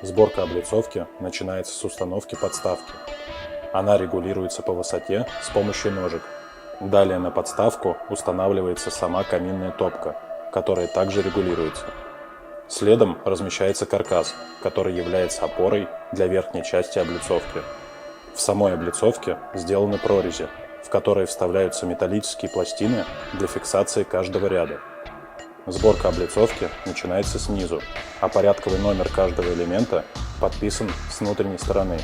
Сборка облицовки начинается с установки подставки. Она регулируется по высоте с помощью ножек. Далее на подставку устанавливается сама каминная топка, которая также регулируется. Следом размещается каркас, который является опорой для верхней части облицовки. В самой облицовке сделаны прорези, в которые вставляются металлические пластины для фиксации каждого ряда. Сборка облицовки начинается снизу, а порядковый номер каждого элемента подписан с внутренней стороны.